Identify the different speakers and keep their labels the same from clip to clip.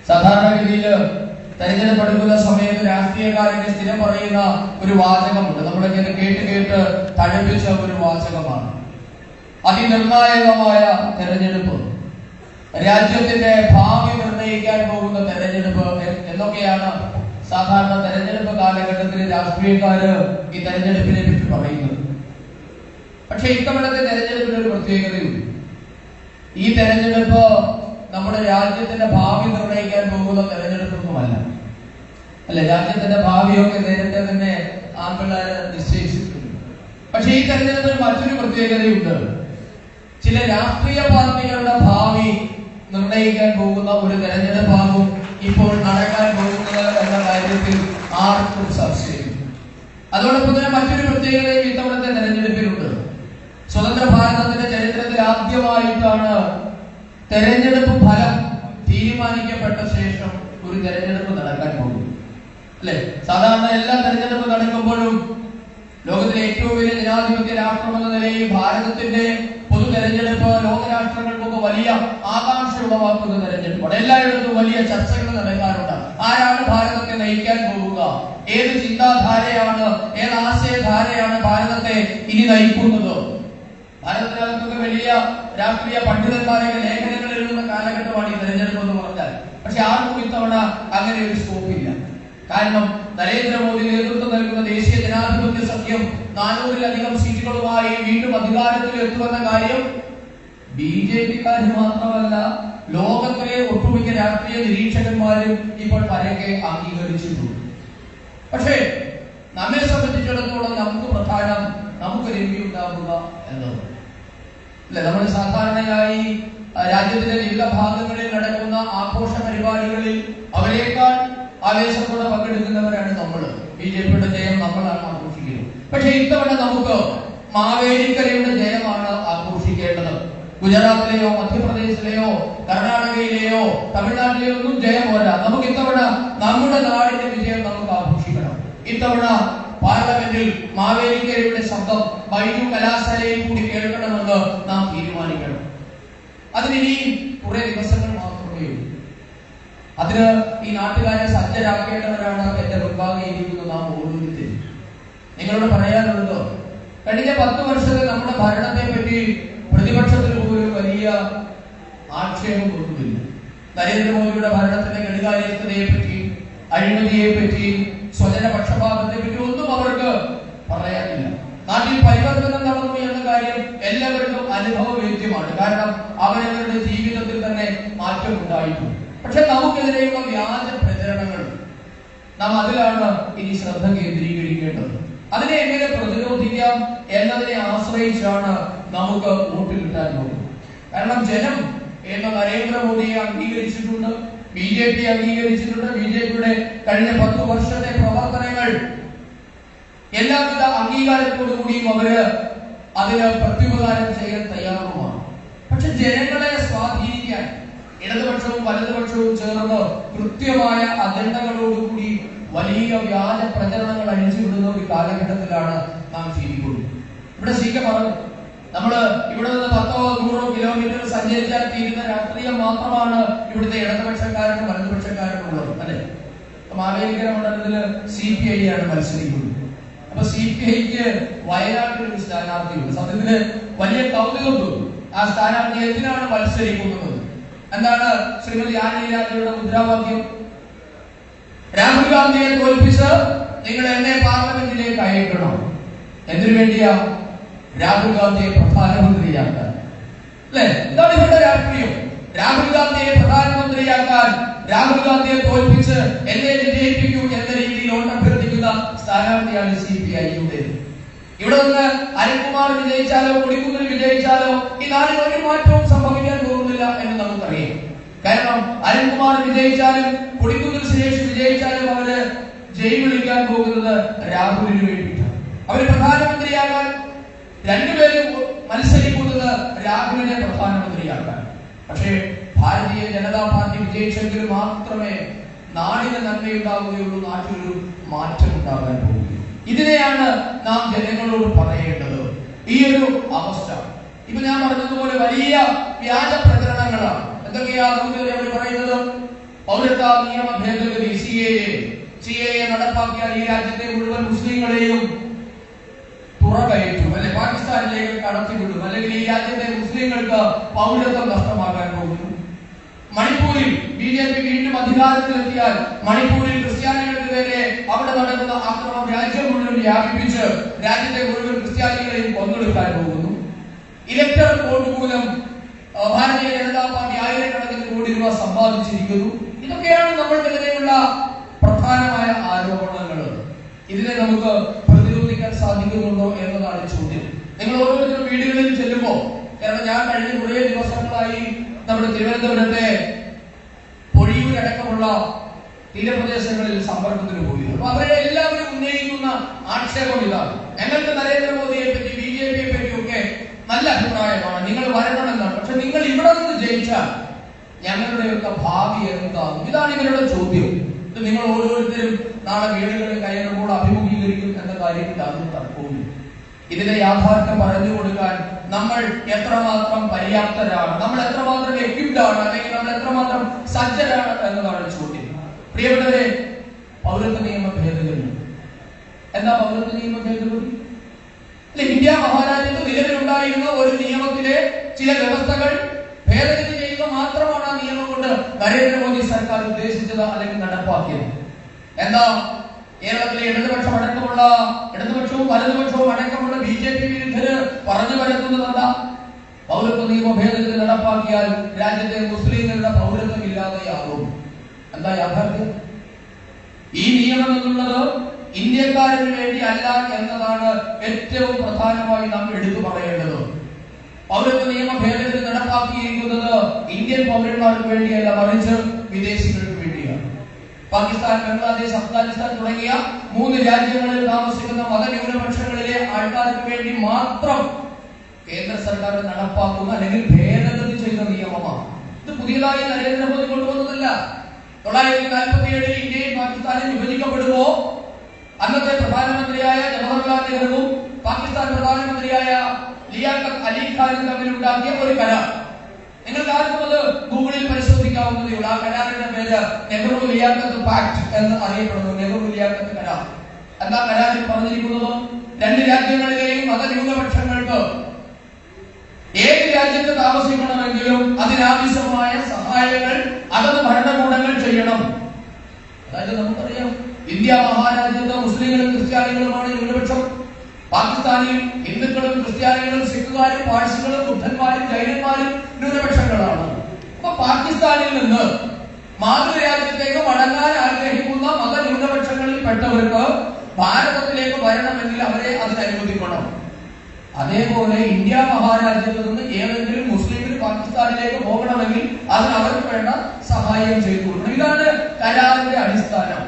Speaker 1: സാധാരണഗതിയിൽ തെരഞ്ഞെടുപ്പെടുക്കുന്ന സമയത്ത് രാഷ്ട്രീയക്കാരന്റെ സ്ഥിരം പറയുന്ന ഒരു വാചകമുണ്ട്. നമ്മളൊക്കെ കേട്ട് കേട്ട് തഴപ്പിച്ച ഒരു വാചകമാണ്. അതിനിർണായകമായ തെരഞ്ഞെടുപ്പ്, രാജ്യത്തിന്റെ ഭാവി നിർണ്ണയിക്കാൻ പോകുന്ന തെരഞ്ഞെടുപ്പ് എന്നൊക്കെയാണ് സാധാരണ തെരഞ്ഞെടുപ്പ് കാലഘട്ടത്തിൽ രാഷ്ട്രീയക്കാര് ഈ തെരഞ്ഞെടുപ്പിനെ പറ്റി പറയുന്നത്. പക്ഷെ ഇത്തവണത്തെ തെരഞ്ഞെടുപ്പിന് ഒരു പ്രത്യേകതയുണ്ട്. ഈ തെരഞ്ഞെടുപ്പ് നമ്മുടെ രാജ്യത്തിന്റെ ഭാവി നിർണ്ണയിക്കാൻ പോകുന്ന തെരഞ്ഞെടുപ്പൊന്നുമല്ല. അല്ലെ, രാജ്യത്തിന്റെ ഭാവിയൊക്കെ നേരത്തെ തന്നെ ആൺപിള്ളേര് നിശ്ചയിച്ചിട്ടുണ്ട്. പക്ഷെ ഈ തെരഞ്ഞെടുപ്പിൽ മറ്റൊരു പ്രത്യേകതയുണ്ട്. ചില രാഷ്ട്രീയ പാർട്ടികളുടെ ഭാവി നിർണ്ണയിക്കാൻ പോകുന്ന ഒരു തെരഞ്ഞെടുപ്പാകും ഇപ്പോൾ നടക്കാൻ പോകുന്നത് എന്ന കാര്യത്തിൽ ആർക്കും സംശയം. അതോടൊപ്പം തന്നെ മറ്റൊരു പ്രത്യേകതയും ഇത്തവണത്തെ തെരഞ്ഞെടുപ്പിലുണ്ട്. സ്വതന്ത്ര ഭാരതത്തിന്റെ ചരിത്രത്തിൽ ആദ്യമായിട്ടാണ് തെരഞ്ഞെടുപ്പ് ഫലം തീരുമാനിക്കപ്പെട്ട ശേഷം ഒരു തെരഞ്ഞെടുപ്പ് നടക്കാൻ പോകും. അല്ലെ, സാധാരണ എല്ലാ തെരഞ്ഞെടുപ്പ് നടക്കുമ്പോഴും ലോകത്തിലെ ഏറ്റവും വലിയ ജനാധിപത്യ രാഷ്ട്രമെന്ന നിലയിൽ ഭാരതത്തിന്റെ പൊതു തെരഞ്ഞെടുപ്പ് ലോകരാഷ്ട്രങ്ങൾക്കൊക്കെ വലിയ ആകാംക്ഷ ഉളവാക്കുന്ന തെരഞ്ഞെടുപ്പാണ്. എല്ലായിടത്തും വലിയ ചർച്ചകൾ നടക്കാറുണ്ട്. ആരാണ് ഭാരതത്തെ നയിക്കാൻ പോവുക, ഏത് ചിന്താധാരയാണ്, ഏത് ആശയധാരയാണ് ഭാരതത്തെ ഇനി നയിക്കുന്നത്. ഭാരതത്തിനകത്തൊക്കെ വലിയ രാഷ്ട്രീയ പണ്ഡിതന്മാരൊക്കെ ലേഖനങ്ങൾ എഴുതുന്ന കാലഘട്ടമാണ് ഈ തെരഞ്ഞെടുപ്പ് എന്ന് പറഞ്ഞാൽ. പക്ഷെ ആർക്കും ഇത്തവണ അങ്ങനെ ഒരു സ്കോപ്പില്ല. കാരണം നരേന്ദ്രമോദി നേതൃത്വം നൽകുന്ന ദേശീയ ജനാധിപത്യ സഖ്യം 400-ലധികം സീറ്റുകളുമായി വീണ്ടും അധികാരത്തിൽ എത്തുമെന്ന കാര്യം BJP-ക്കാർ മാത്രമല്ല, ലോകത്തിലെ ഒട്ടുമിക്ക രാഷ്ട്രീയ നിരീക്ഷകന്മാരും ഇപ്പോൾ പരക്കെ അംഗീകരിച്ചിട്ടുണ്ട്. പക്ഷേ നമ്മെ സംബന്ധിച്ചിടത്തോളം നമുക്ക് പ്രധാനം നമുക്കൊരു MP ഉണ്ടാവുക എന്നത് അല്ലെ. നമ്മൾ സാധാരണയായി രാജ്യത്തിന്റെ വിവിധ ഭാഗങ്ങളിൽ നടക്കുന്ന ആഘോഷ പരിപാടികളിൽ അവരെക്കാൾ ആവേശത്തോടെ പങ്കെടുക്കുന്നവരാണ് നമ്മൾ. BJP-യുടെ ജയം നമ്മളാണ് ആഘോഷിക്കുന്നത്. പക്ഷെ ഇത്തവണ നമുക്ക് മാവേലിക്കരയുടെ ജയമാണ് ആഘോഷിക്കേണ്ടത്. ഗുജറാത്തിലെയോ മധ്യപ്രദേശിലെയോ കർണാടകയിലെയോ തമിഴ്നാട്ടിലെയോ ഒന്നും ജയം പോരാ. നമുക്ക് ഇത്തവണ നമ്മുടെ നാടിന്റെ വിജയം നമുക്ക് ആഘോഷിക്കണം. ഇത്തവണ പാർലമെന്റിൽ മാവേലിക്കരയുടെ ശബ്ദം ബൈജു കലാശാലയിൽ കൂടി കേൾക്കണമെന്ന് നാം തീരുമാനിക്കണം. അതിനി കുറെ ദിവസങ്ങൾ മാത്രമേ ഉള്ളൂ. അതിന് ഈ നാട്ടുകാരെ സജ്ജരാക്കേണ്ടവരാണ് എന്റെ മുൻപാകെ ഇരിക്കുന്ന നാം ഓരോരുത്തരും. നിങ്ങളോട് പറയാനുള്ളത്, കഴിഞ്ഞ 10 വർഷത്തെ നമ്മുടെ ഭരണത്തെ പറ്റി പ്രതിപക്ഷത്തിന് പോലും വലിയ ആക്ഷേപമൊന്നുമില്ല. നരേന്ദ്രമോദിയുടെ ഭരണത്തിന്റെ കെടുകാര്യസ്ഥതയെ പറ്റി, അഴിമതിയെ പറ്റി, സ്വജന പക്ഷപാതത്തെ പറ്റി ഒന്നും അവർക്ക് പറയാനില്ല. നാട്ടിൽ പരിവർത്തനം നടന്നു എന്ന കാര്യം എല്ലാവർക്കും അനുഭവവേദ്യമാണ്. കാരണം അവരവരുടെ ജീവിതത്തിൽ തന്നെ മാറ്റം ഉണ്ടായിട്ടുണ്ട്. പക്ഷെ നമുക്കെതിരെയുള്ള വ്യാജ പ്രചരണങ്ങൾ, നാം അതിലാണ് ഇനി ശ്രദ്ധ കേന്ദ്രീകരിക്കേണ്ടത്. അതിനെ എങ്ങനെ പ്രതിരോധിക്കാം എന്നതിനെ ആശ്രയിച്ചാണ് നമുക്ക് വോട്ട് കിട്ടാൻ പോകുന്നത്. കാരണം ജനം എന്ന നരേന്ദ്രമോദിയെ അംഗീകരിച്ചിട്ടുണ്ട്, BJP അംഗീകരിച്ചിട്ടുണ്ട്. BJP-യുടെ കഴിഞ്ഞ 10 വർഷത്തെ പ്രവർത്തനങ്ങൾ എല്ലാവിധ അംഗീകാരത്തോടു കൂടിയും അവര് അതിന് പ്രത്യുപകാരം ചെയ്യാൻ തയ്യാറുമാണ്. പക്ഷെ ജനങ്ങളെ സ്വാധീനിക്കാൻ ഇടതുപക്ഷവും വലതുപക്ഷവും ചേർന്ന് കൃത്യമായ അജണ്ടകളോടുകൂടി വലിയ വ്യാജ പ്രചരണങ്ങൾ അഴിച്ചുവിടുന്ന ഒരു കാലഘട്ടത്തിലാണ് നാം ജീവിക്കുന്നത്. ഇവിടെ ശരിക്കും പറഞ്ഞു, നമ്മള് ഇവിടെ നിന്ന് 10-100 കിലോമീറ്റർ സഞ്ചരിച്ചാൽ തീരുന്ന രാഷ്ട്രീയം മാത്രമാണ് ഇവിടുത്തെ ഇടതുപക്ഷക്കാരനും വലതുപക്ഷക്കാരനും ഉള്ളത്. അല്ലെ, മാവേലിക്കര മണ്ഡലത്തില് CPI ആണ് മത്സരിക്കുന്നത്. അപ്പൊ CPIക്ക് വയനാട്ടിൽ ഒരു സ്ഥാനാർത്ഥിയുണ്ട്. സത്യത്തില് വലിയ കൗതുകം തോന്നും. ആ സ്ഥാനാർത്ഥി എന്തിനാണ് മത്സരിക്കുന്നത്? എന്താണ് ശ്രീമതി ആന്റണി രാജയുടെ മുദ്രാവാക്യം? രാഹുൽ ഗാന്ധിയെ തോൽപ്പിച്ച് നിങ്ങൾ എന്നെ പാർലമെന്റിലേക്ക് അയക്കണം. എന്തിനു വേണ്ടിയാ? രാഹുൽ ഗാന്ധിയെ പ്രധാനമന്ത്രിയാക്കാൻ. അല്ലെ, എന്താണ് ഇവരുടെ രാഷ്ട്രീയം? രാഹുൽ ഗാന്ധിയെ പ്രധാനമന്ത്രിയാക്കാൻ, രാഹുൽ ഗാന്ധിയെ തോൽപ്പിച്ച് എന്നെ വിജയിപ്പിക്കൂ എന്ന രീതിയിൽ ഓട്ടഭ്യർത്ഥിക്കുന്ന സ്ഥാനാർത്ഥിയാണ് CPI-യുടെ. ഇവിടെ നിന്ന് അരുൺകുമാർ വിജയിച്ചാലോ കൊടിക്കുന്നിൽ വിജയിച്ചാലോ ഈ നാട്ടിൽ ഒരു മാറ്റവും സംഭവിക്കാൻ പോകുന്നില്ല എന്ന് നമുക്കറിയാം. കാരണം അരുൺകുമാർ വിജയിച്ചാലും കൊടിക്കുന്നിൽ സുരേഷ് വിജയിച്ചാലും അവര് ജയ് വിളിക്കാൻ പോകുന്നത് രാഹുലിന് വേണ്ടിയിട്ടാണ്. അവര് പ്രധാനമന്ത്രിയാകാൻ രണ്ടുപേരും മത്സരിക്കുന്നത് രാഹുലിനെ പ്രധാനമന്ത്രിയാക്കാൻ. പക്ഷേ ഭാരതീയ ജനതാ പാർട്ടി വിജയിച്ചെങ്കിൽ മാത്രമേ നാടിന് നന്മയുണ്ടാവുകയുള്ളൂ, നാട്ടിലൊരു മാറ്റം ഉണ്ടാകാൻ പോകുകയുള്ളൂ. ഇതിനെയാണ് നാം ജനങ്ങളോട് പറയേണ്ടത്. ഈ ഒരു അവസ്ഥ ഇപ്പൊ ഞാൻ പറഞ്ഞതുപോലെ വലിയ വ്യാജ പ്രചരണങ്ങളാണ്. എന്തൊക്കെയാണ് നമുക്കെതിരെ അവർ പറയുന്നത്? പൗരത്വ നിയമ ഭേദഗതി CAA നടപ്പാക്കിയാൽ ഈ രാജ്യത്തെ മുഴുവൻ മുസ്ലിങ്ങളെയും തുറകയറ്റും, അല്ലെ പാകിസ്ഥാനിലേക്ക് കടത്തിവിടും, അല്ലെങ്കിൽ ഈ രാജ്യത്തെ മുസ്ലിങ്ങൾക്ക് പൗരത്വം നഷ്ടമാകാൻ പോകുന്നു. മണിപ്പൂരിൽ BJP വീണ്ടും അധികാരത്തിലെത്തിയാൽ മണിപ്പൂരിൽ ക്രിസ്ത്യാനികൾക്ക് നേരെ അവിടെ നടക്കുന്ന ആക്രമണം രാജ്യം മുഴുവൻ വ്യാപിപ്പിച്ച് രാജ്യത്തെ മുഴുവൻ ക്രിസ്ത്യാനികളെയും കൊന്നൊടുക്കാൻ പോകുന്നു. ഇലക്ടറൽ വോട്ട് മൂലം ഭാരതീയ ജനതാ പാർട്ടി ആയിരക്കണക്കിന് കോടി രൂപ സമ്പാദിച്ചിരിക്കുന്നു. ഇതൊക്കെയാണ് നമ്മൾക്കെതിരെയുള്ള പ്രധാനമായ ആരോപണങ്ങൾ. ഇതിനെ നമുക്ക് പ്രതിരോധിക്കാൻ സാധിക്കുന്നുണ്ടോ എന്നതാണ് ചോദ്യം. നിങ്ങൾ ഓരോരുത്തരും വീടുകളിൽ ചെല്ലുമ്പോൾ, കാരണം ഞാൻ കഴിഞ്ഞ കുറേ ദിവസങ്ങളായി നമ്മുടെ തിരുവനന്തപുരത്തെ പൊഴിയൂരടക്കമുള്ള തീരപ്രദേശങ്ങളിൽ സമ്പർക്കത്തിന് പോയിരുന്നു. അപ്പൊ അവരെ എല്ലാവരും ഉന്നയിക്കുന്ന ആക്ഷേപം ഇതാണ്: ഞങ്ങൾക്ക് നരേന്ദ്രമോദിയെ പറ്റി BJPയെ പറ്റിയൊക്കെ നല്ല അഭിപ്രായമാണ്, നിങ്ങൾ വരണമെന്നാണ്. പക്ഷെ നിങ്ങൾ ഇവിടെ നിന്ന് ജയിച്ചാൽ ഞങ്ങളുടെയൊക്കെ ഭാവി എന്താകും? ഇതാണ് ഇവരുടെ ചോദ്യം. ഇത് നിങ്ങൾ ഓരോരുത്തരും നാളെ വീടുകളിൽ കയറുമ്പോൾ അഭിമുഖീകരിക്കും എന്ന കാര്യത്തിൽ യാതൊരു തർക്കവുമില്ല. ഇതിന്റെ യാഥാർത്ഥ്യം പറഞ്ഞു കൊടുക്കാൻ നമ്മൾ എത്രമാത്രം പര്യാപ്തരാണ്, നമ്മൾ എത്രമാത്രം എക്വിപ്ഡ് ആണ്, അല്ലെങ്കിൽ നമ്മൾ എത്രമാത്രം സജ്ജരാണ് എന്നതാണ് ചോദ്യം. പ്രിയപ്പെട്ടവരെ, പൗരത്വ നിയമ ഭേദഗതി എന്താ? പൗരത്വ നിയമ ഭേദഗതി ഇന്ത്യ മഹാരാജ്യത്ത് നിലവിലുണ്ടായിരുന്ന ഒരു നിയമത്തിലെ ചില വ്യവസ്ഥകൾ ഭേദഗതി ചെയ്യുക മാത്രമാണ് ആ നിയമം കൊണ്ട് നരേന്ദ്രമോദി സർക്കാർ ഉദ്ദേശിച്ചത് അല്ലെങ്കിൽ നടപ്പാക്കിയത്. എന്താ? കേരളത്തിലെ ഇടതുപക്ഷവും വലതുപക്ഷവും അടക്കമുള്ള BJP വിരുദ്ധര് പറഞ്ഞു വരുത്തുന്നത് എന്താ? പൗരത്വ നിയമ ഭേദഗതി നടപ്പാക്കിയാൽ രാജ്യത്തെ മുസ്ലിങ്ങളുടെ പൗരത്വം ഇല്ലാതെയാകും. എന്താ യാഥാർത്ഥ്യം? ഈ നിയമം എന്നുള്ളത് ഇന്ത്യക്കാരന് വേണ്ടി അല്ല എന്നതാണ് ഏറ്റവും പ്രധാനമായി നാം എടുത്തു പറയേണ്ടത്. പൗരത്വ നിയമ ഭേദഗതി നടപ്പാക്കിയിരിക്കുന്നത് ഇന്ത്യൻ പൗരന്മാർക്ക് വേണ്ടിയല്ല, മറിച്ച് വിദേശികൾക്ക് വേണ്ടിയാണ്. പാകിസ്ഥാൻ, ബംഗ്ലാദേശ്, അഫ്ഗാനിസ്ഥാൻ തുടങ്ങിയ 3 രാജ്യങ്ങളിൽ താമസിക്കുന്ന മതന്യൂനപക്ഷങ്ങളിലെ ആൾക്കാർക്ക് വേണ്ടി മാത്രം കേന്ദ്ര സർക്കാർ നടപ്പാക്കുന്ന അല്ലെങ്കിൽ ഭേദഗതി ചെയ്ത നിയമമാണ്. ഇത് പുതിയതായി നരേന്ദ്രമോദി കൊണ്ടുവന്നതല്ല. 1947 ഇന്ത്യയും പാകിസ്ഥാനും വിഭജിക്കപ്പെടുമ്പോ അന്നത്തെ പ്രധാനമന്ത്രിയായ ജവഹർലാൽ നെഹ്റുവും പാകിസ്ഥാൻ പ്രധാനമന്ത്രിയായ ലിയാഖത്ത് അലി ഖാനും തമ്മിലുണ്ടാക്കിയ ഒരു കരാർ. നിങ്ങൾക്ക് ആർക്കും അത് ഗൂഗിളിൽ പരിശോധിക്കാവുന്നതേ ഉള്ളൂ. ആ കരാറിന്റെ പേര് നെഹ്റു ലിയാഖത്ത് പാക്ട് എന്ന് അറിയപ്പെടുന്നു. നെഹ്റു ലിയാഖത്ത് കരാർ. എന്താ കരാറിൽ പറഞ്ഞിരിക്കുന്നത്? 2 രാജ്യങ്ങളിലെയും മതന്യൂനപക്ഷങ്ങൾക്ക് ഏത് രാജ്യത്ത് താമസിക്കണമെങ്കിലും അതിനാവശ്യമായ സഹായങ്ങൾ അതത് ഭരണകൂടങ്ങൾ ചെയ്യണം. അതായത് നമുക്കറിയാം, ഇന്ത്യ മഹാരാജ്യത്ത് മുസ്ലിങ്ങളും ക്രിസ്ത്യാനികളുമാണ് ന്യൂനപക്ഷം. പാകിസ്ഥാനിൽ ഹിന്ദുക്കളും ക്രിസ്ത്യാനികളും സിഖുകാരും പാഴ്സികളും ബുദ്ധന്മാരും ജൈനന്മാരും ന്യൂനപക്ഷങ്ങളാണ്. അപ്പൊ പാകിസ്ഥാനിൽ നിന്ന് മാതൃരാജ്യത്തേക്ക് മടങ്ങാൻ ആഗ്രഹിക്കുന്ന മതന്യൂനപക്ഷങ്ങളിൽ പെട്ടവർക്ക് ഭാരതത്തിലേക്ക് വരണമെങ്കിൽ അവരെ അതിനനുവദിക്കണം. അതേപോലെ ഇന്ത്യ മഹാരാജ്യത്ത് നിന്ന് ഏതെങ്കിലും മുസ്ലിമിന് പാകിസ്ഥാനിലേക്ക് പോകണമെങ്കിൽ അതിന് അവർക്ക് വേണ്ട സഹായം ചെയ്തു കൊടുക്കണം. ഇതാണ് കരാറിന്റെ അടിസ്ഥാനം.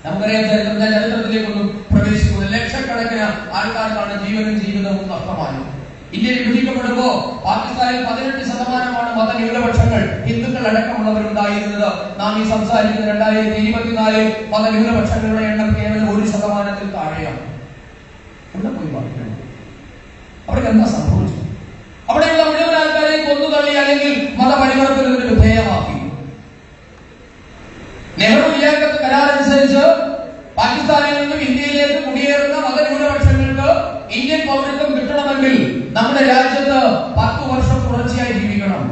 Speaker 1: നമുക്കറിയാം, ചരിത്രത്തിലേക്കൊന്നും പ്രവേശിക്കുന്നത് ലക്ഷക്കണക്കിന് ആൾക്കാർക്കാണ് ജീവനും ജീവിതവും നഷ്ടമായത്. ഇന്ത്യ വിഭജിക്കപ്പെടുമ്പോ പാകിസ്ഥാനിൽ 18% മതന്യൂനപക്ഷങ്ങൾ, ഹിന്ദുക്കൾ അടക്കമുള്ളവരുണ്ടായിരുന്നത്. നാം ഈ സംസാരിക്കുന്ന 2024 മതന്യൂനപക്ഷങ്ങളുടെ എണ്ണം കേവലം 1% താഴെയാണ്. ഇവിടെ പോയി പാടിക്കണം. അവർക്ക് എന്താ സംഭവിച്ചു? അവിടെയുള്ള മുഴുവൻ ആൾക്കാരെയും കൊന്നുതള്ളി അല്ലെങ്കിൽ മതപരിവർത്തനത്തിന് വിധേയമാക്കി. നെഹ്റു ലിയാഖത്ത് കരാർ അനുസരിച്ച് പാകിസ്ഥാനിൽ നിന്നും ഇന്ത്യയിലേക്ക് കുടിയേറുന്ന മതന്യൂനപക്ഷങ്ങൾക്ക് ഇന്ത്യൻ പൗരത്വം കിട്ടണമെങ്കിൽ നമ്മുടെ രാജ്യത്ത് 10 വർഷം തുടർച്ചയായി ജീവിക്കണം.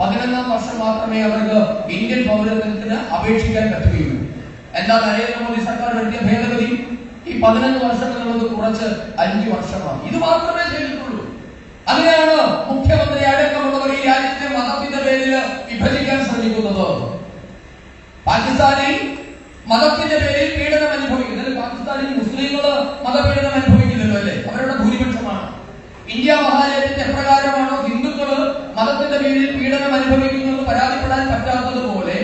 Speaker 1: 11ാം വർഷം മാത്രമേ അവർക്ക് ഇന്ത്യൻ പൗരത്വത്തിന് അപേക്ഷിക്കാൻ പറ്റുകയുള്ളൂ. എന്താ നരേന്ദ്രമോദി സർക്കാർ വരുത്തിയ ഭേദഗതി? ഈ 11 വർഷം എന്നുള്ളത് കുറച്ച് 5 വർഷമാണ്. ഇത് മാത്രമേ ചെയ്തിട്ടുള്ളൂ. അതിനാണ് മുഖ്യമന്ത്രി അടക്കമുള്ളവർ ഈ രാജ്യത്തെ മതത്തിന്റെ പേരിൽ വിഭജിക്കാൻ ശ്രമിക്കുന്നത്. പാകിസ്ഥാനിൽ മതത്തിന്റെ പേരിൽ പീഡനം അനുഭവിക്കുന്നത്. പാകിസ്ഥാനിൽ മുസ്ലിങ്ങൾ മതപീഡനം അനുഭവിക്കുന്നില്ലോ, അല്ലെ? അവരുടെ ഭൂരിപക്ഷമാണ്. ഇന്ത്യ മഹാരാജ്യത്തിന്റെ എപ്രകാരമാണോ ഹിന്ദുക്കള് മതത്തിന്റെ പേരിൽ പീഡനം അനുഭവിക്കുന്നത് പരാതിപ്പെടാൻ പറ്റാത്തതുപോലെ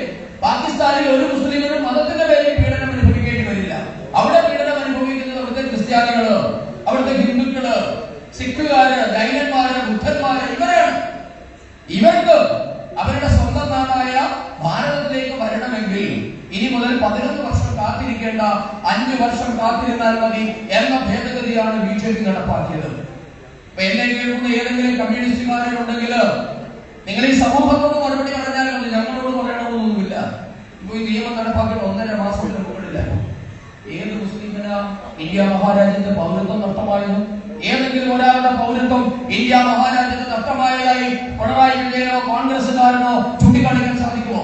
Speaker 1: പാകിസ്ഥാനിൽ ഒരു മുസ്ലിമിനും മതത്തിന്റെ പേരിൽ പീഡനം അനുഭവിക്കേണ്ടി വരില്ല. അവിടെ പീഡനം അനുഭവിക്കുന്നത് അവിടുത്തെ ക്രിസ്ത്യാനികള്, അവിടുത്തെ ഹിന്ദുക്കള്, സിഖുകാര്, ജൈനന്മാര്, ബുദ്ധന്മാര്, ഇവരാണ്. ഇവർക്ക് അവരുടെ സ്വന്തം നാടായ ഭാരതത്തിലേക്ക് വരണമെങ്കിൽ ഇനി മുതൽ 11 വർഷം കാത്തിരിക്കേണ്ട, 5 വർഷം കാത്തിരുന്നാൽ മതി എന്ന ഭേദഗതിയാണ് BJP നടപ്പാക്കിയത്. എന്നെ കേൾക്കുന്ന ഏതെങ്കിലും കമ്മ്യൂണിസ്റ്റുകാരുണ്ടെങ്കിൽ നിങ്ങൾ ഈ സമൂഹത്തോട് മറുപടി പറഞ്ഞാൽ മതി, ഞങ്ങളോട് പറയണമെന്നൊന്നുമില്ല. ഇപ്പൊ ഈ നിയമം നടപ്പാക്കിയിട്ട് 1.5 മാസത്തിന് മുകളിലാണ്. ഏത് മുസ്ലിമിനാ ഇന്ത്യ മഹാരാജ്യത്തെ പൗരത്വം നഷ്ടമായത്? ഏതെങ്കിലും ഒരാളുടെ പൗരത്വം ഇന്ത്യ മഹാരാജ്യത്ത് നഷ്ടമായതായി പിണറായി വിജയനോ കോൺഗ്രസുകാരനോ ചൂണ്ടിക്കാണിക്കാൻ സാധിക്കുമോ?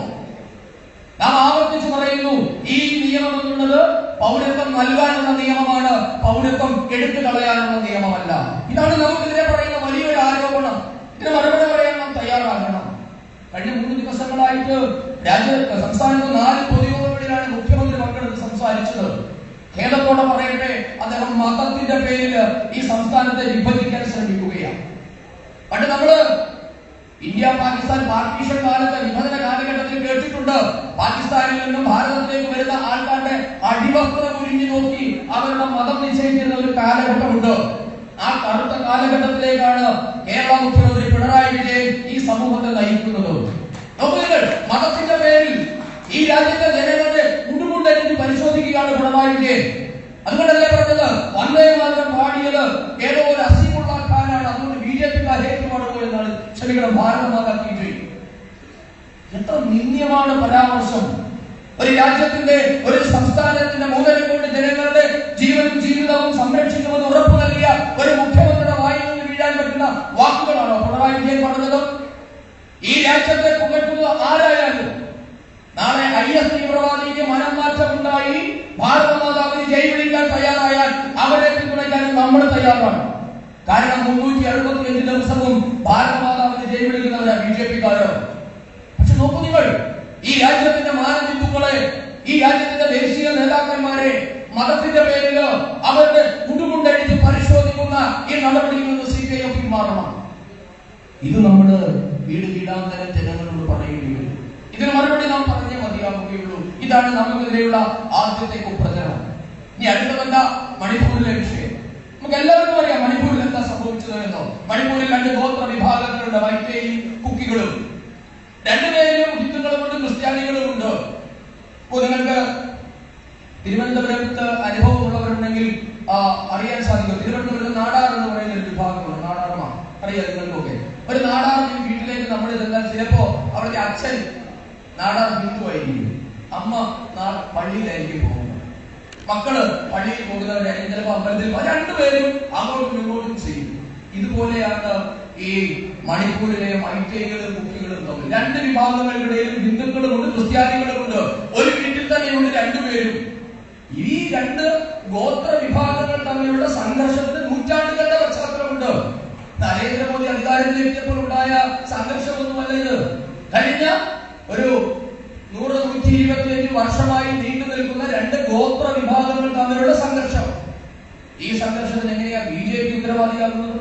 Speaker 1: നാം ആവർത്തിച്ച് പറയുന്നു, ഈ നിയമം എന്നുള്ളത് പൗരത്വം നൽകാനുള്ള നിയമമാണ്, പൗരത്വം എടുത്തു കളയാനുള്ള നിയമമല്ല. ഇതാണ് നമുക്കെതിരെ പറയുന്ന വലിയൊരു ആരോപണം. ഇതിന് മറുപടി പറയാൻ നാം തയ്യാറാകണം. കഴിഞ്ഞ 3 ദിവസങ്ങളായിട്ട് സംസ്ഥാനത്ത് 4 പൊതുയോഗങ്ങളിലാണ് മുഖ്യമന്ത്രി പങ്കെടുത്ത് സംസാരിച്ചത്. ഖേദത്തോടെ പറയട്ടെ, അദ്ദേഹം മതത്തിന്റെ പേരിൽ ഈ സംസ്ഥാനത്തെ വിഭജിക്കാൻ ശ്രമിക്കുകയാണ്. പണ്ട് നമ്മള് ഇന്ത്യ പാകിസ്ഥാൻ പാർട്ടീഷൻ കാലത്ത്, വിഭജന കാലഘട്ടത്തിൽ കേട്ടിട്ടുണ്ട്, പാകിസ്ഥാനിൽ നിന്നും ഭാരതത്തിലേക്ക് വരുന്ന ആൾക്കാരുടെ അടിവസ്ത്രം ഉരിഞ്ഞു നോക്കി അവരുടെ മതം നിശ്ചയിച്ചിരുന്ന ഒരു കാലഘട്ടമുണ്ട്. ആ കറുത്ത കാലഘട്ടത്തിലേക്കാണ് കേരള മുഖ്യമന്ത്രി പിണറായി വിജയൻ ഈ സമൂഹത്തെ നയിക്കുന്നത്. നോക്കുക, മതത്തിന്റെ പേരിൽ ഈ രാജ്യത്തെ ജനങ്ങളുടെ ഉടുമുണ്ടരിഞ്ഞ് പരിശോധിക്കുകയാണ് പിണറായി വിജയൻ. അതുകൊണ്ടല്ലേ പറഞ്ഞത്, വന്ദേ മാതരം പാടിയത് ഏതോ ഒരു അസീമുള്ള ആൾക്കാരാണ്, അതുകൊണ്ട് BJP-ക്കാർ ഏറ്റുപാടുമോ എന്നാണ്. ക്ഷമിക്കണം, ഭാരതമാതാക്കി. എത്ര നിന്ദ്യമാണ് പരാമർശം! ഒരു രാജ്യത്തിന്റെ, ഒരു സംസ്ഥാനത്തിന്റെ 3.5 കോടി ജനങ്ങളുടെ ജീവനും ജീവിതവും സംരക്ഷിക്കുമെന്ന് ഉറപ്പു നൽകിയ ഒരു മുഖ്യമന്ത്രിയുടെ വായിൽ നിന്ന് വീഴാൻ പറ്റുന്ന വാക്കുകളാണോ പിണറായി വിജയൻ പറഞ്ഞത്? ഈ രാജ്യത്തെ പുകഴ്ത്തുന്നത് ആരായാലും നാളെ IS തീവ്രവാദിക്ക് മനംമാറ്റം ഉണ്ടായി ഭാരതമാതാവിന് ജയ് വിളിക്കാൻ തയ്യാറായാൽ അവരെ പിന്തുണയ്ക്കാനും നമ്മൾ തയ്യാറാണ്. കാരണം 365 ദിവസവും ഭാരതമാതാവിന് ജയ് വിളിക്കുന്നവരാ BJP-ക്കാരോ. പക്ഷെ നോക്കൂ നിങ്ങൾ, ഈ രാജ്യത്തിന്റെ മാനബിന്ദുക്കളെ, ഈ രാജ്യത്തിന്റെ ദേശീയ നേതാക്കന്മാരെ മതത്തിന്റെ പേരിൽ അവരുടെ ഉടുമുണ്ടടിച്ച് പരിശോധിക്കുന്ന ഈ നടപടിയിൽ നിന്ന് CPIM പിന്മാറണം. ഇത് നമ്മള് വീടാന്തരം ജനങ്ങളോട് പറയേണ്ടി വരും. ഇതിന് മറുപടി നാം പറഞ്ഞേ മതിയാവുകയുള്ളൂ. ഇതാണ് നമുക്കെതിരെയുള്ള ആദ്യത്തെ കുപ്രചരണം. ഇനി അടുത്തതല്ല മണിപ്പൂരിലെ വിഷയം. നമുക്ക് എല്ലാവർക്കും അറിയാം മണിപ്പൂരിൽ എന്താ സംഭവിച്ചത് എന്നോ. മണിപ്പൂരിൽ 2 ഗോത്ര വിഭാഗങ്ങളുണ്ട്, മൈറ്റേയും കുക്കികളും. 2 പേരും ഹിന്ദുക്കളുമുണ്ട്, ക്രിസ്ത്യാനികളുമുണ്ട്. ഇപ്പോൾ നിങ്ങൾക്ക് തിരുവനന്തപുരത്ത് അനുഭവമുള്ളവരുണ്ടെങ്കിൽ അറിയാൻ സാധിക്കും. തിരുവനന്തപുരത്ത് നാടാർ എന്ന് പറയുന്ന ഒരു വിഭാഗമുണ്ട്. നാടാർമാർ അറിയാം നിങ്ങൾക്കൊക്കെ. ഒരു നാടാറിന്റെ വീട്ടിലേക്ക് നമ്മൾ ചെന്നാൽ ചിലപ്പോ അവിടുത്തെ അച്ഛൻ നാടാർ ഹിന്ദു ആയിരിക്കും, അമ്മ പള്ളിയിലായിരിക്കും പോകുന്നത്. മക്കള് പള്ളിയിൽ പോകുന്നവരായിരിക്കും, ചിലപ്പോ അമ്പലത്തിൽ. 2 പേരും അങ്ങോട്ടും ഇങ്ങോട്ടും ചെയ്യും. ഇതുപോലെയാണ് ഈ മണിപ്പൂരിലെ മൈറ്റേകളും കുക്കികളും തമ്മിൽ. 2 വിഭാഗങ്ങൾക്കിടയിലും ഹിന്ദുക്കളുമുണ്ട്, ക്രിസ്ത്യാനികളുമുണ്ട്. ഒരു വീട്ടിൽ തന്നെയുണ്ട് 2 പേരും. ഈ 2 ഗോത്ര വിഭാഗങ്ങൾ തമ്മിലുള്ള സംഘർഷത്തിന് നൂറ്റാണ്ടുകളുടെ പശ്ചാത്തലമുണ്ട്. നരേന്ദ്രമോദി അധികാരത്തിലെത്തിയപ്പോൾ ഉണ്ടായ സംഘർഷമൊന്നുമല്ല ഇത്. കഴിഞ്ഞ ഒരു 100-125 വർഷമായി നീണ്ടു നിൽക്കുന്ന 2 ഗോത്ര വിഭാഗങ്ങൾ തമ്മിലുള്ള സംഘർഷം. ഈ സംഘർഷത്തിന് എങ്ങനെയാ BJP ഉത്തരവാദിയാകുന്നത്?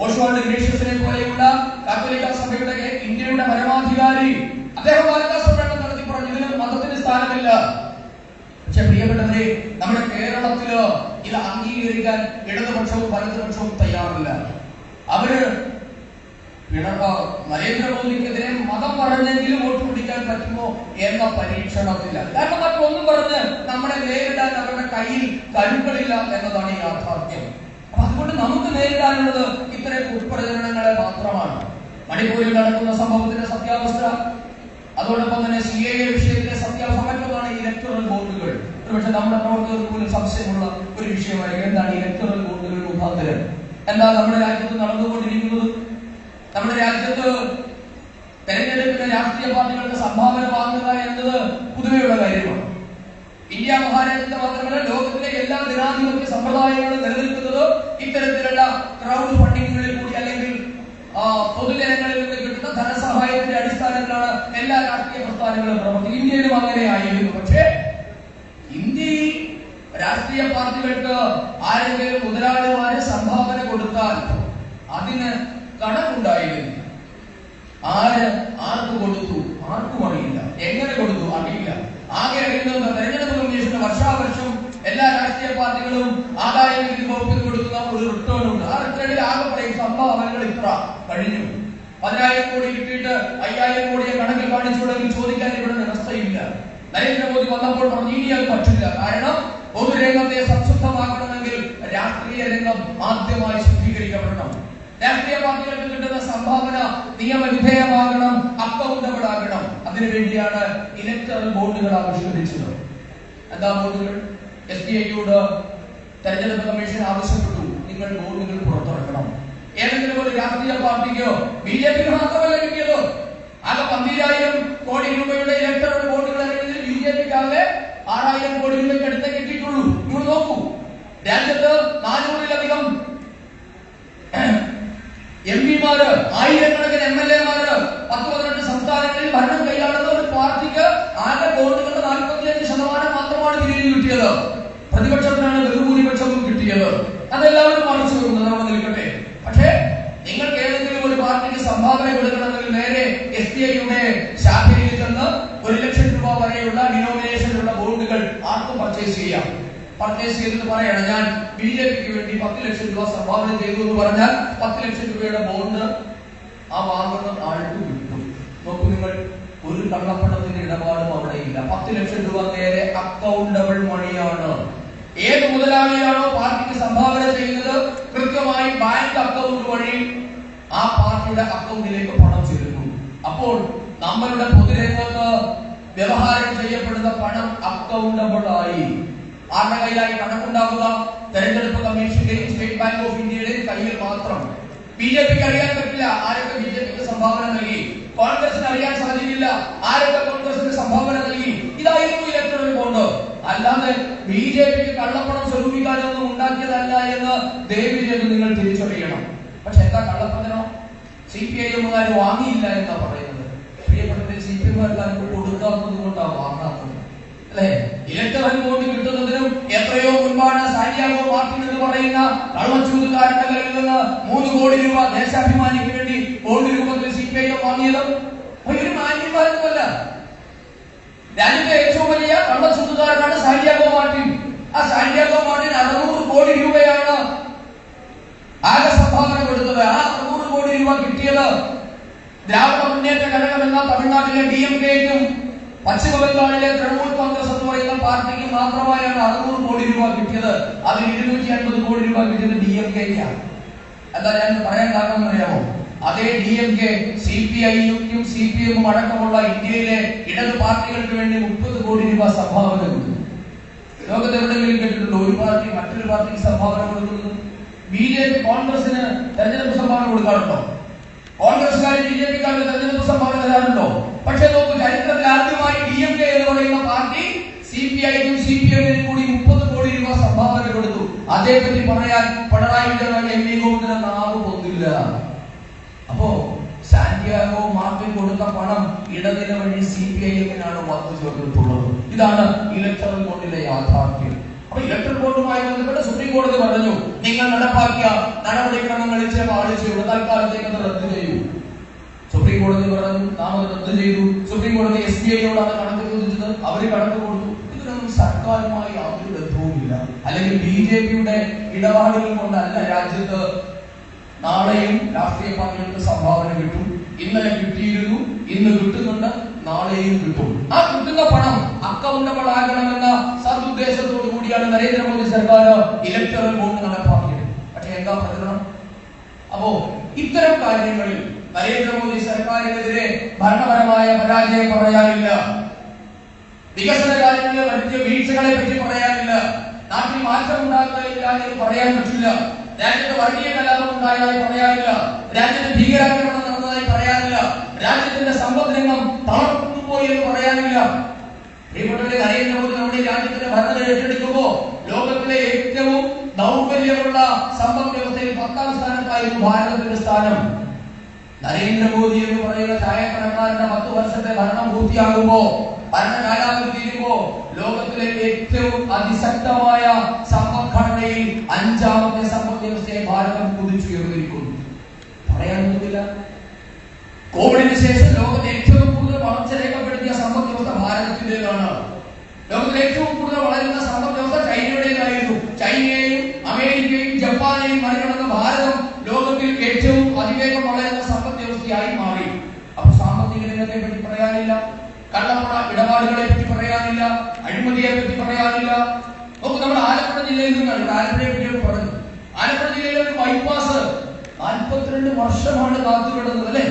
Speaker 1: ഓഷ്വാൾഡ് ഗ്രേഷ്യസിനെ പോലെയുള്ള കാത്തോലിക്ക സഭയുടെ ഇന്ത്യയുടെ പരമാധികാരി അദ്ദേഹം വാർത്താ സമ്മേളനം നടത്തി പറഞ്ഞു, ഇതിന് മതത്തിന് സ്ഥാനമില്ല. പക്ഷെ പ്രിയപ്പെട്ടവരെ, നമ്മുടെ കേരളത്തില് ഇത് അംഗീകരിക്കാൻ ഇടതുപക്ഷവും വലതുപക്ഷവും തയ്യാറില്ല. അവര് നരേന്ദ്രമോദിക്കെതിരെ മതം പറഞ്ഞെങ്കിലും വോട്ട് പിടിക്കാൻ പറ്റുമോ എന്ന പരീക്ഷണത്തില്ല. കാരണം മറ്റൊന്നും പറഞ്ഞ് നമ്മളെ നേരിടാൻ അവരുടെ കയ്യിൽ കരുക്കളില്ല എന്നതാണ് ഈ യാഥാർത്ഥ്യം. അപ്പൊ അതുകൊണ്ട് നമുക്ക് നേരിടാനുള്ളത് ഇത്തരം കുപ്രചരണങ്ങളെ മാത്രമാണ്. മണിപ്പൂരിൽ നടക്കുന്ന സംഭവത്തിന്റെ സത്യാവസ്ഥ, അതോടൊപ്പം തന്നെ CAA വിഷയത്തിലെ സത്യാവസ്ഥ, മറ്റൊന്നാണ് ഇലക്ടറൽ ബോണ്ടുകൾ. ഒരുപക്ഷെ നമ്മുടെ പ്രവർത്തകർക്ക് പോലും സംശയമുള്ള ഒരു വിഷയമായിരിക്കും. എന്താണ് ഇലക്ടറൽ ബോണ്ടുകൾ മുഖാന്തരം എന്താ നമ്മുടെ രാജ്യത്ത് നടന്നുകൊണ്ടിരിക്കുന്നത്? നമ്മുടെ രാജ്യത്ത് തെരഞ്ഞെടുപ്പിന് രാഷ്ട്രീയ പാർട്ടികൾക്ക് സംഭാവന വാങ്ങുക എന്നത് പുതുമയുള്ള കാര്യമാണ്. ഇന്ത്യ മഹാരാജ്യത്തെ മാത്രമല്ല, ലോകത്തിലെ എല്ലാ ജനാധിപത്യ സമ്പ്രദായങ്ങളും നിലനിൽക്കുന്നത് ഇത്തരത്തിലുള്ള ക്രൗഡ് ഫണ്ടിങ്ങുകളിൽ കൂടി, അല്ലെങ്കിൽ പൊതുജനങ്ങളിൽ നിന്ന് കിട്ടുന്ന ധനസഹായത്തിന്റെ അടിസ്ഥാനത്തിലാണ് എല്ലാ രാഷ്ട്രീയ പ്രസ്ഥാനങ്ങളും പ്രവർത്തിക്കുന്നത്. ഇന്ത്യയിലും അങ്ങനെയായിരുന്നു. പക്ഷേ ഇന്ത്യയിൽ രാഷ്ട്രീയ പാർട്ടികൾക്ക് ആരെങ്കിലും മുതലാളിമാരെ സംഭാവന കൊടുത്താൽ അതിന് കണക്കുണ്ടായിരുന്നു. ആർക്ക് കൊടുത്തു ആർക്കും അറിയില്ല, എങ്ങനെ കൊടുത്തു അറിയില്ല. ആകെ അറിയുന്നത് തെരഞ്ഞെടുപ്പ് കമ്മീഷന് വർഷാവർഷം എല്ലാ രാഷ്ട്രീയ പാർട്ടികളും ആദായ നികുതി വകുപ്പിൽ കൊടുക്കുന്ന ഒരു റിട്ടേൺ ഉണ്ട്. ആ റിട്ടേണിൽ ആകെ പറയും സംഭാവനകൾ ഇത്ര കഴിഞ്ഞു. 10,000 കോടി കിട്ടിയിട്ട് 5,000 കോടിയെ കണക്കിൽ കാണിച്ചുകൊണ്ടെങ്കിൽ ചോദിക്കാൻ ഇവിടെ വ്യവസ്ഥയില്ല. നരേന്ദ്രമോദി വന്നപ്പോൾ പറഞ്ഞു ഇനി അത് പറ്റില്ല. കാരണം പൊതുരംഗത്തെ സംശുദ്ധമാക്കണമെങ്കിൽ രാഷ്ട്രീയ രംഗം ആദ്യമായി ശുദ്ധീകരിക്കപ്പെടണം. രാഷ്ട്രീയ പാർട്ടികൾക്ക് കിട്ടുന്ന സംഭാവന നിയമവിധേയമാകണം, അക്കൗണ്ടബിൾ ആകണം. അതിനുവേണ്ടിയാണ് ഇലക്ടറൽ ബോണ്ടുകൾ ആവിഷ്കരിച്ചത്. എന്താ ബോണ്ടുകൾ? SBIയോട് തെരഞ്ഞെടുപ്പ് കമ്മീഷൻ ആവശ്യപ്പെട്ടു, നിങ്ങൾ ബോണ്ടുകൾ പുറത്തിറക്കണം. ഏതെങ്കിലും ഒരു രാഷ്ട്രീയ പാർട്ടിക്കോ BJPക്ക് മാത്രമല്ല കിട്ടിയത്. ആകെ 12,000 കോടി രൂപയുടെ ഇലക്ടറൽ ബോണ്ടുകൾ ഇറങ്ങിയതിൽ BJPക്ക് ആകെ 6,000 കോടി രൂപയ്ക്ക് അടുത്തേ കിട്ടിയിട്ടുള്ളൂ. നിങ്ങൾ നോക്കൂ, രാജ്യത്ത് 400-ലധികം MP-മാര്, ആയിരക്കണക്കിന് MLA-മാര്, 10-18 സംസ്ഥാനങ്ങളിൽ ഭരണം കൈയാളുന്ന ഒരു പാർട്ടിക്ക് ആകെ ബോണ്ടുകളുടെ 45% മാത്രമാണ് തിരികെ കിട്ടിയത്. പ്രതിപക്ഷത്തിനാണ് ബഹുഭൂരിപക്ഷവും കിട്ടിയത്. അതെല്ലാവരും മറിച്ചു വെക്കുന്നത് നമ്മൾ നിൽക്കട്ടെ. പക്ഷേ നിങ്ങൾക്ക് ഏതെങ്കിലും ഒരു പാർട്ടിക്ക് സംഭാവന കൊടുക്കണമെങ്കിൽ നേരെ SBIയുടെ ശാഖയിൽ ചെന്ന് 1 ലക്ഷം രൂപ വരെയുള്ള ഡിനോമിനേഷനിലുള്ള ബോണ്ടുകൾ ആർക്കും പർച്ചേസ് ചെയ്യാം. പർച്ചേസ് ചെയ്തെന്ന് പറയണം, ഞാൻ BJPക്ക് വേണ്ടി 10 ലക്ഷം രൂപ സംഭാവന ചെയ്തു എന്ന് പറഞ്ഞാൽ 10 ലക്ഷം രൂപയുടെ ബോണ്ട് ആ വാങ്ങുന്ന ആൾക്ക് കിട്ടും. നോക്കൂ നിങ്ങൾ, ഒരു കള്ളപ്പണത്തിന്റെ ഇടപാടും അവിടെ ഇല്ല. 10 ലക്ഷം രൂപ നേരെ അക്കൗണ്ടബിൾ മണിയാണ്. ഏത് മുതലാളിയാണോ പാർട്ടിക്ക് സംഭാവന ചെയ്യുന്നത് കൃത്യമായി ബാങ്ക് അക്കൗണ്ട് വഴി ആ പാർട്ടിയുടെ അക്കൗണ്ടിലേക്ക് പണം ചെല്ലുന്നു. അപ്പോൾ നമ്മളുടെ പൊതുരംഗത്ത് വ്യവഹാരം ചെയ്യപ്പെടുന്ന പണം അക്കൗണ്ടബിൾ ആയി. ആരുടെ കയ്യിലായി കണക്കുണ്ടാവുക? തെരഞ്ഞെടുപ്പ് കമ്മീഷന്റെയും സ്റ്റേറ്റ് ബാങ്ക് ഓഫ് ഇന്ത്യയുടെയും കയ്യിൽ മാത്രം. BJPക്ക് അറിയാൻ പറ്റില്ല ആരൊക്കെ BJPക്ക് സംഭാവന നൽകി. കോൺഗ്രസിന് അറിയാൻ സാധിക്കില്ല ആരൊക്കെ കോൺഗ്രസിന് സംഭാവന നൽകി. ഇതായിരുന്നു ഇലക്ടറൽ ബോണ്ട്. അല്ലാതെ BJPക്ക് കള്ളപ്പണം സ്വരൂപിക്കാനൊന്നും ഉണ്ടാക്കിയതല്ല എന്ന് ദയവ് ചെയ്ത് നിങ്ങൾ തിരിച്ചറിയണം. പക്ഷെ എന്താ കള്ളപ്പണം? CPIM-കാർ വാങ്ങിയില്ല എന്നാ പറയുന്നത്. പ്രിയപ്പെട്ട CPIM-കാർക്ക് കൊടുക്കാത്തത് കൊണ്ടാണ് വാങ്ങാത്തത്, അല്ലെ? ഇലക്ടറൽ ബോണ്ട് കിട്ടുന്നതിനും എത്രയോ മുൻപാണ് സാന്റിയാഗോ മാർട്ടിൻ എന്ന് പറയുന്ന കള്ളച്ചൂതുകാരന്റെ കയ്യിൽ നിന്ന് 3 കോടി രൂപ ദേശാഭിമാനിക്ക് വേണ്ടി ബോണ്ട് രൂപത്തിൽ CPIM വാങ്ങിയത്. ഒരു മാന്യന്മാരൊന്നുമല്ല. രാജ്യത്തെ ഏറ്റവും വലിയ കള്ളച്ചൂതുകാരനാണ് സാന്റിയാഗോ മാർട്ടിൻ. ആ സാന്റിയാഗോ മാർട്ടിൻ 600 കോടി രൂപയാണ് ആകെ സംഭാവന കൊടുത്തത്. ആ 600 കോടി രൂപ കിട്ടിയത് ദ്രാവിഡ മുന്നേറ്റ ഘടകം എന്ന തമിഴ്നാട്ടിലെ DMK-ക്കും പശ്ചിമ ബംഗാളിലെ തൃണമൂൽ കോൺഗ്രസ് എന്ന് പറയുന്ന പാർട്ടിക്ക് മാത്രമായാണ് 600 കോടി രൂപ കിട്ടിയത്. അതിൽ 250 കോടി രൂപ കിട്ടിയത് DMK-ക്കാണ്. എന്താ ഞാൻ പറയാൻ കാരണം അറിയാമോ? അതേ DMK CPI-യും CPM-ഉം അടക്കമുള്ള ഇന്ത്യയിലെ ഇടത് പാർട്ടികൾക്ക് വേണ്ടി 30 കോടി രൂപ സംഭാവന കൊടുത്തു. ലോകത്ത് എവിടെയെങ്കിലും കേട്ടിട്ടുണ്ടോ ഒരു പാർട്ടി മറ്റൊരു പാർട്ടിക്ക് സംഭാവന കൊടുക്കുന്നത്? BJP കോൺഗ്രസിന് തെരഞ്ഞെടുപ്പ് സംഭാവന കൊടുക്കാറുണ്ടോ? കോൺഗ്രസ്സുകാരും BJP-ക്കാരും തെരഞ്ഞെടുപ്പ് സംഭാവന തരാറുണ്ടോ? പക്ഷെ നോക്കൂ, ചരിത്രത്തിൽ ആദ്യമായി DMK എന്ന് പറയുന്ന പാർട്ടി CPI-ക്കും CPM-നും കൂടി 30 കോടി രൂപ സംഭാവന കൊടുത്തു. അതേപറ്റി പറയാൻ പിണറായി വിജയൻ MV ഗോവിന്ദന് നാവ് പൊന്നില്ല. അപ്പോ സാന്റിയാഗോ മാർട്ടിൻ കൊടുത്ത പണം ഇടനില വഴി CPIM-നാണ് വന്നു ചേർന്നിട്ടുള്ളത്. ഇതാണ് ഇലക്ടറൽ ബോണ്ടിലെ യാഥാർത്ഥ്യം. അപ്പൊ ഇലക്ടറൽ ബോണ്ടുമായി ബന്ധപ്പെട്ട് സുപ്രീം കോടതി പറഞ്ഞു, നിങ്ങൾ നടപ്പാക്കിയ നടപടിക്രമങ്ങളിൽ ചില പാളിച്ചയുണ്ട്, തൽക്കാലത്തേക്ക് അത് റദ്ദ് ചെയ്യൂ. സുപ്രീം കോടതി പറഞ്ഞു, നാം അത് റദ്ദ് ചെയ്തു. സുപ്രീം കോടതി SBI-യോടാണ് കണക്ക് ചോദിച്ചത്, അവര് കണക്ക് കൊടുത്തു. ഇതിനൊന്നും സർക്കാരുമായി യാതൊരു ബന്ധവുമില്ല. അല്ലെങ്കിൽ BJP-യുടെ ഇടപാടുകൾ കൊണ്ടല്ല രാജ്യത്ത് നാളെയും രാഷ്ട്രീയ പാർട്ടികൾക്ക് സംഭാവന കിട്ടും. ഇന്നലെ കിട്ടിയിരുന്നു, ഇന്ന് കിട്ടുന്നുണ്ട്, നാളെയും കിട്ടും. ആ കിട്ടുന്ന പണം അക്കൗണ്ടബിൾ ആകണമെന്ന സദുദ്ദേശത്തോടു കൂടിയാണ് നരേന്ദ്രമോദി സർക്കാർ ഇലക്ടറൽ ബോണ്ട് നടപ്പാക്കിയത്. പക്ഷെ എന്താ പ്രചരണം? അപ്പോ ഇത്തരം കാര്യങ്ങളിൽ നരേന്ദ്രമോദി സർക്കാരിനെതിരെ ഭരണപരമായ പരാജയം പറയാനില്ല, വികസന കാര്യങ്ങളിൽ വലിയ വീഴ്ചകളെ പറ്റി പറയാനില്ല, നാട്ടിൽ മാറ്റം ഉണ്ടാകുകയില്ല എന്ന് പറയാൻ പറ്റില്ല, രാജ്യത്ത് വർഗീയ കലാപം ഉണ്ടായതായി പറയാനില്ല, രാജ്യത്ത് ഭീകരാക്രമണം നടന്നതായി പറയാനില്ല, രാജ്യത്തിന്റെ സമ്പദ്രംഗം തളർന്നു പോയി എന്ന് പറയാനില്ല. പ്രിയപ്പെട്ടവരെ, നരേന്ദ്രമോദി നമ്മുടെ രാജ്യത്തിന്റെ ഭരണം ഏറ്റെടുക്കുമ്പോ ലോകത്തിലെ ഏറ്റവും ദൗർബല്യമുള്ള സമ്പദ് വ്യവസ്ഥയിൽ 10ാം സ്ഥാനത്തായിരുന്നു ഭാരതത്തിന്റെ സ്ഥാനം. നരേന്ദ്രമോദി എന്ന് പറയുന്ന ചായക്കടക്കാരന്റെ 10 വർഷത്തെ ഭരണം പൂർത്തിയാകുമ്പോ, ഭരണകാലാവധി തീരുമ്പോ ലോകത്തിലെ ഏറ്റവും അതിശക്തമായ സമ്പദ്ഘടനയിൽ 5ാമത്തെ സമ്പദ് വ്യവസ്ഥയെ ഭാരതം കുതിച്ചുയർന്നിരിക്കുന്നു. പറയാനൊന്നുമില്ല. കോവിഡിന് ശേഷം ലോകത്തെ ഏറ്റവും കൂടുതൽ വളർച്ച രേഖപ്പെടുത്തിയ സമ്പദ് വ്യവസ്ഥ ഭാരതത്തിന്റേതാണ്. ലോകത്തിലെ ഏറ്റവും കൂടുതൽ വളരുന്ന സമ്പദ് വ്യവസ്ഥ ചൈനയുടേതായിരുന്നു. ചൈനയെയും അമേരിക്കയും ജപ്പാനെയും മറികടന്ന ഭാരതം ലോകത്തിൽ ഏറ്റവും അതിവേഗം വളരുന്ന സമ്പദ് വ്യവസ്ഥയായി മാറി. അപ്പൊ സാമ്പത്തിക രംഗത്തെ പറ്റി പറയാനില്ല, കള്ളപ്പണ ഇടപാടുകളെ പറ്റി പറയാനില്ല, അഴിമതിയെ പറ്റി പറയാനില്ല. നമുക്ക് നമ്മുടെ ആലപ്പുഴ ജില്ലയിൽ നിന്നാണ്, ആലപ്പുഴയെ പറ്റി പറഞ്ഞു. ആലപ്പുഴ ജില്ലയിലെ ഒരു ബൈപ്പാസ് 42 വർഷമാണ് കാത്തുകിടന്നത് അല്ലെ.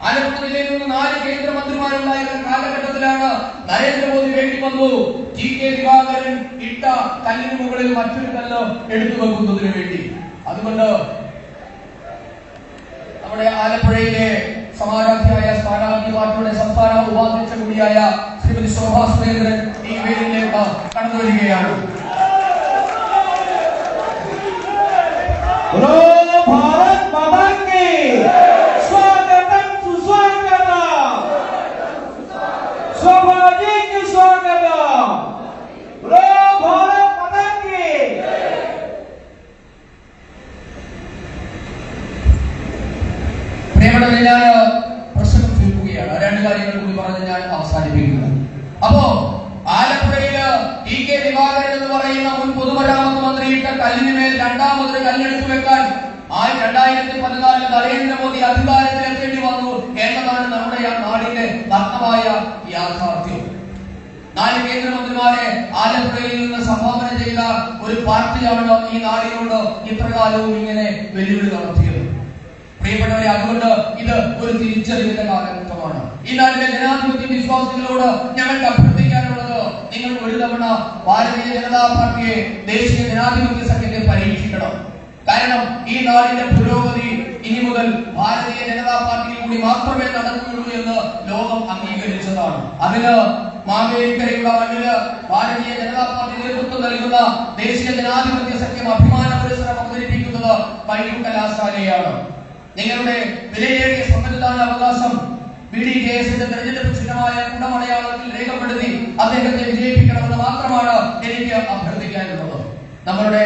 Speaker 1: ആലപ്പുഴ ജില്ലയിൽ നിന്ന് 4 കേന്ദ്രമന്ത്രിമാരുണ്ടായിരുന്ന കാലഘട്ടത്തിലാണ് നരേന്ദ്രമോദി വേണ്ടി വന്നു ടി.കെ. ദിവാകരൻ ഇട്ട കല്ലിന് മുകളിൽ മറ്റൊരു കല്ല് എടുത്തു വെക്കുന്നതിന് വേണ്ടി. അതുകൊണ്ട് നമ്മുടെ ആലപ്പുഴയിലെ സമാരാധ്യായ സ്ഥാനാർത്ഥി പാർട്ടിയുടെ സംസ്ഥാന ഉപാധ്യക്ഷ കൂടിയായ ശ്രീമതി ശോഭാ സുരേന്ദ്രൻ ഈ വേദിയിലേക്ക് കടന്നു വരികയാണ്.
Speaker 2: भारत माता की स्वागतम सुस्वागतम, शोभा जी की स्वागतम, भारत माता की.
Speaker 1: പ്രിയപ്പെട്ടവരെ, ഞാൻ പ്രസംഗം ചുരുക്കുകയാണ്. 2 കാര്യങ്ങൾ കൂടി പറഞ്ഞ് ഞാൻ അവസാനിപ്പിക്കുന്നു. അപ്പോ ആലപ്പുഴയില് ടി.കെ. ദിവാകരൻ എന്ന് പറയുന്ന മുൻ പൊതുമരാമത്ത് മന്ത്രി ഇട്ട കല്ലിനുമേൽ രണ്ടാമതൊരു കല്ലെടുത്തു വെക്കാൻ 2014 നരേന്ദ്രമോദി അധികാരത്തിലെത്തേണ്ടി വന്നു എന്നതാണ് നമ്മുടെ നാടിന്റെ നഗ്നമായ യാഥാർത്ഥ്യം. 4 കേന്ദ്രമന്ത്രിമാരെ ആലപ്പുഴയിൽ നിന്ന് സംഭാവന ചെയ്ത ഒരു പാർട്ടിയാണ് ഈ നാടിനോട് ഇത്രകാലവും ഇങ്ങനെ വെല്ലുവിളി നടത്തിയത്. പ്രിയപ്പെട്ടവരെ, അതുകൊണ്ട് ഇത് ഒരു തിരിച്ചറിവിന്റെ കാലഘട്ടമാണ്. ഈ നാട്ടിലെ ജനാധിപത്യ വിശ്വാസികളോട് ഞങ്ങൾക്ക് അഭ്യർത്ഥിക്കാനുള്ളത്, നിങ്ങൾ ഒരു തവണ ഭാരതീയ ജനതാ പാർട്ടിയെ, ദേശീയ ജനാധിപത്യ സഖ്യത്തെ പരീക്ഷിക്കണം. കാരണം ഈ നാടിന്റെ പുരോഗതി ഇനി മുതൽ ഭാരതീയ ജനതാ പാർട്ടിയിൽ കൂടി മാത്രമേ നടക്കുകയുള്ളൂ എന്ന് ലോകം അംഗീകരിച്ചതാണ്. അതിന് മാവേലിക്കരയുടെ മണ്ണില് ഭാരതീയ ജനതാ പാർട്ടി നേതൃത്വം നൽകുന്ന ദേശീയ ജനാധിപത്യ സഖ്യം അഭിമാന പുരസ്സരം അവതരിപ്പിക്കുന്നത് പയ്യൂർ കലാശാലയാണ്. നിങ്ങളുടെ വിലയേറിയ സമ്മതിദാന അവകാശം BDJS-ന്റെ തെരഞ്ഞെടുപ്പ് ചിഹ്നമായ കുടമടയാളത്തിൽ രേഖപ്പെടുത്തി അദ്ദേഹത്തെ വിജയിപ്പിക്കണമെന്ന് മാത്രമാണ് എനിക്ക് അഭ്യർത്ഥിക്കാനുള്ളത്. നമ്മളുടെ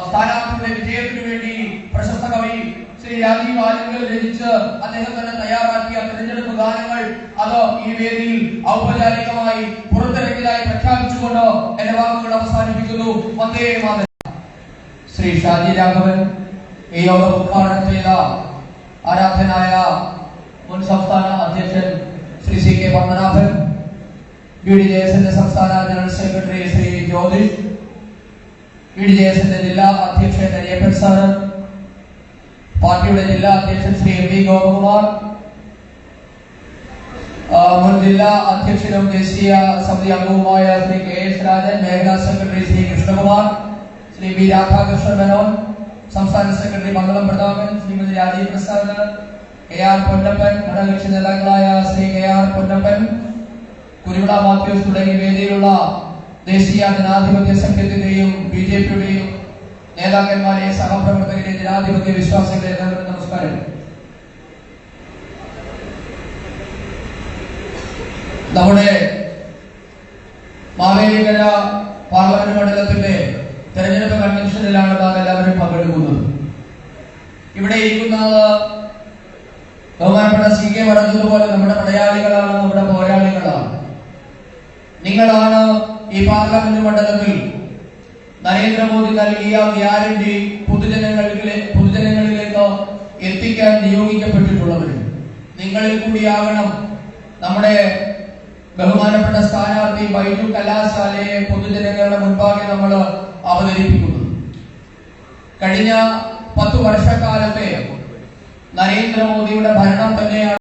Speaker 1: സ്ഥാനാർത്ഥിയുടെ വിജയത്തിനു വേണ്ടി പ്രശസ്ത കവി ശ്രീ രാജീവ് ആലുങ്കൽ രചിച്ച് അദ്ദേഹം തന്നെ തയ്യാറാക്കിയ തെരഞ്ഞെടുപ്പ് ഗാനങ്ങൾ അത് ഈ വേദിയിൽ ഔപചാരികമായി പുറത്തിറങ്ങിയതായി പ്രഖ്യാപിച്ചുകൊണ്ട് എന്റെ വാക്കുകൾ അവസാനിപ്പിക്കുന്നു. വന്ദേ മാതരം. ശ്രീ ഷാജി രാഘവൻ ഈ യോഗം ഉദ്ഘാടനം ചെയ്ത ആരാധനായ മുൻ സംസ്ഥാന അധ്യക്ഷൻ ശ്രീ C.K. പത്മനാഭൻ, BDJS-ന്റെ സംസ്ഥാന ജനറൽ സെക്രട്ടറി ശ്രീ ജ്യോതിഷ്, BDJS-ന്റെ ജില്ലാ അധ്യക്ഷൻ അയ്യപ്പൻ സാർ, പാർട്ടിയുടെ ജില്ലാ അധ്യക്ഷൻ ശ്രീ M.V. ഗോപകുമാർ, മുൻ ജില്ലാ അധ്യക്ഷനും ദേശീയ സമിതി അംഗവുമായ ശ്രീ K.S. രാജൻ, മേഖലാ സെക്രട്ടറി ശ്രീ കൃഷ്ണകുമാർ, ശ്രീ B. രാധാകൃഷ്ണൻ മേനോൻ, സംസ്ഥാന സെക്രട്ടറി മംഗളം പ്രതാപൻ, ശ്രീമതി രാജീവ് പ്രസാദ്, KR പൊന്നപ്പൻ, ഘടകകക്ഷി നേതാക്കളായ ശ്രീ KR പൊന്നപ്പൻ, കുരുവിള മാത്യൂസ് തുടങ്ങിയ വേദിയിലുള്ള ദേശീയ ജനാധിപത്യ സഖ്യത്തിന്റെയും BJP-യുടെയും നേതാക്കന്മാരെ, സഹപ്രവർത്തകരെ, ജനാധിപത്യ വിശ്വാസികളെ എല്ലാവരും നമസ്കാരം. നമ്മുടെ മാവേലിക്കര പാർലമെന്റ് മണ്ഡലത്തിന്റെ തെരഞ്ഞെടുപ്പ് കൺവെൻഷനിലാണ് നാം എല്ലാവരും പങ്കെടുക്കുന്നത്. ഇവിടെ ഇരിക്കുന്നത് ബഹുമാനപ്പെട്ട C.K. പറഞ്ഞതുപോലെ നമ്മുടെ പടയാളികളാണ്, നമ്മുടെ പോരാളികളാണ്. നിങ്ങളാണ് ഈ പാർലമെന്റ് മണ്ഡലത്തിൽ നരേന്ദ്രമോദി നൽകിയ ഗ്യാരണ്ടി പൊതുജനങ്ങളിലേക്ക് എത്തിക്കാൻ നിയോഗിക്കപ്പെട്ടിട്ടുള്ളവർ. നിങ്ങളിൽ കൂടിയാകണം നമ്മുടെ ബഹുമാനപ്പെട്ട സ്ഥാനാർത്ഥി പയ്യൂർ കലാശാലയെ പൊതുജനങ്ങളുടെ മുൻപാകെ നമ്മൾ അവതരിപ്പിക്കുന്നത്. കഴിഞ്ഞ 10 വർഷക്കാലത്തെ നരേന്ദ്രമോദിയുടെ ഭരണം തന്നെയാണ്